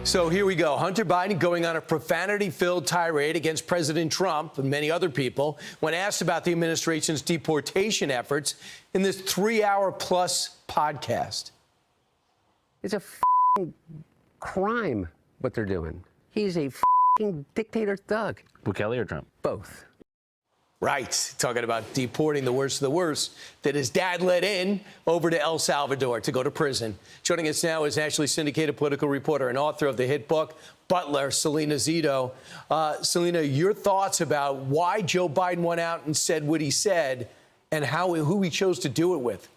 So here we go. Hunter Biden going on a profanity-filled tirade against President Trump and many other people when asked about the administration's deportation efforts in this 3-hour-plus podcast. It's a crime what they're doing. He's a dictator thug. Bukele or Trump? Both. Right. Talking about deporting the worst of the worst that his dad let in over to El Salvador to go to prison. Joining us now is nationally syndicated political reporter and author of the hit book, Butler, Salena Zito. Salena, your thoughts about why Joe Biden went out and said what he said and who he chose to do it with?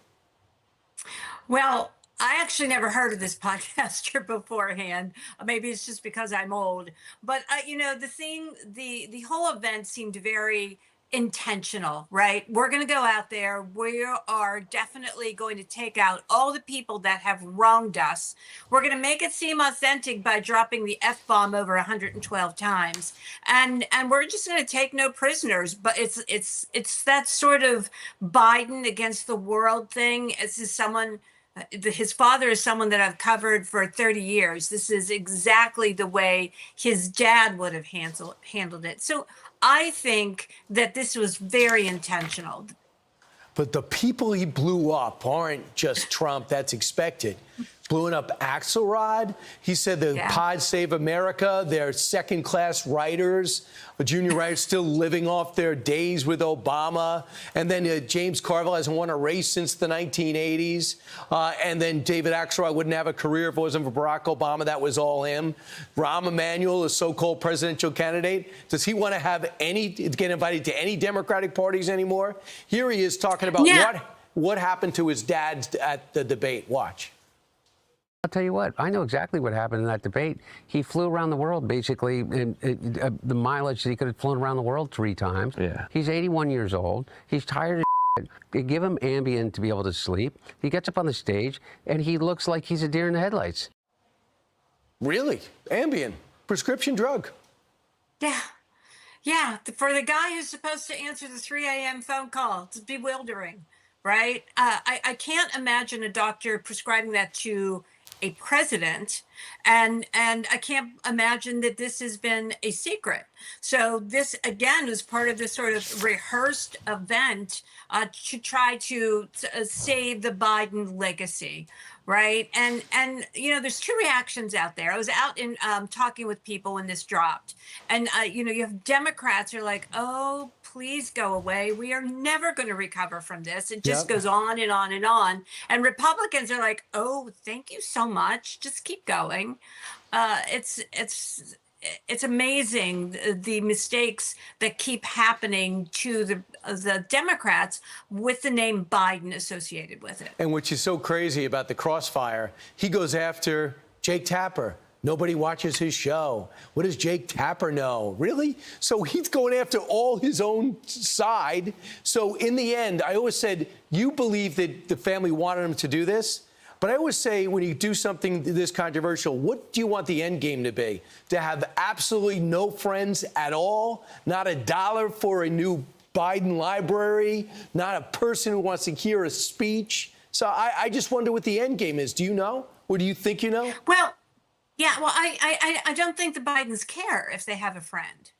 Well, I actually never heard of this podcaster beforehand. Maybe it's just because I'm old. But, the whole event seemed very intentional, right? We're going to go out there. We are definitely going to take out all the people that have wronged us. We're going to make it seem authentic by dropping the F-bomb over 112 times. And we're just going to take no prisoners. But it's that sort of Biden against the world thing. His father is someone that I've covered for 30 years. This is exactly the way his dad would have handled it. So I think that this was very intentional. But the people he blew up aren't just Trump. That's expected. Blowing up Axelrod. He said the Pod Save America, they're second-class writers, junior writers still living off their days with Obama. And then James Carville hasn't won a race since the 1980s. And then David Axelrod wouldn't have a career if it wasn't for Barack Obama. That was all him. Rahm Emanuel, a so-called presidential candidate. Does he want to get invited to any Democratic parties anymore? Here he is talking about what happened to his dad at the debate. Watch. I'll tell you what, I know exactly what happened in that debate. He flew around the world, basically, the mileage that he could have flown around the world 3 times. Yeah. He's 81 years old. He's tired of shit. They give him Ambien to be able to sleep. He gets up on the stage, and he looks like he's a deer in the headlights. Really? Ambien, prescription drug. Yeah. For the guy who's supposed to answer the 3 a.m. phone call, it's bewildering, right? I can't imagine a doctor prescribing that to a president, and I can't imagine that this has been a secret. So this, again, is part of this sort of rehearsed event to try to save the Biden legacy, right? And there's 2 reactions out there. I was out in talking with people when this dropped, and you have Democrats who are like, oh, please go away. We are never going to recover from this. It just goes on and on and on. And Republicans are like, oh, thank you so much. Just keep going. It's amazing the mistakes that keep happening to the Democrats with the name Biden associated with it. And which is so crazy about the crossfire, he goes after Jake Tapper. Nobody watches his show. What does Jake Tapper know? Really? So he's going after all his own side. So in the end, I always said, you believe that the family wanted him to do this? But I always say, when you do something this controversial, what do you want the end game to be? To have absolutely no friends at all? Not a dollar for a new Biden library? Not a person who wants to hear a speech? So I just wonder what the end game is. Do you know? Or do you think you know? Well, I don't think the Bidens care if they have a friend.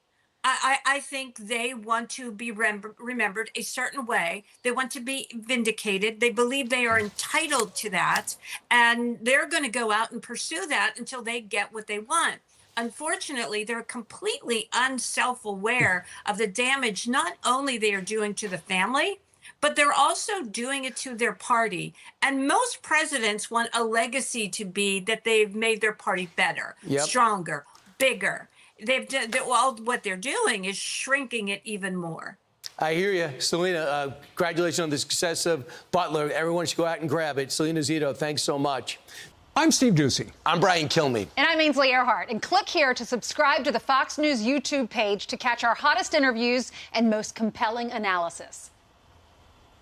I think they want to be remembered a certain way. They want to be vindicated. They believe they are entitled to that. And they're going to go out and pursue that until they get what they want. Unfortunately, they're completely unself-aware of the damage not only they are doing to the family, but they're also doing it to their party. And most presidents want a legacy to be that they've made their party better, stronger, bigger. What they're doing is shrinking it even more. I hear you. Salena, congratulations on the success of Butler. Everyone should go out and grab it. Salena Zito, thanks so much. I'm Steve Doocy. I'm Brian Kilmeade. And I'm Ainsley Earhart. And click here to subscribe to the Fox News YouTube page to catch our hottest interviews and most compelling analysis.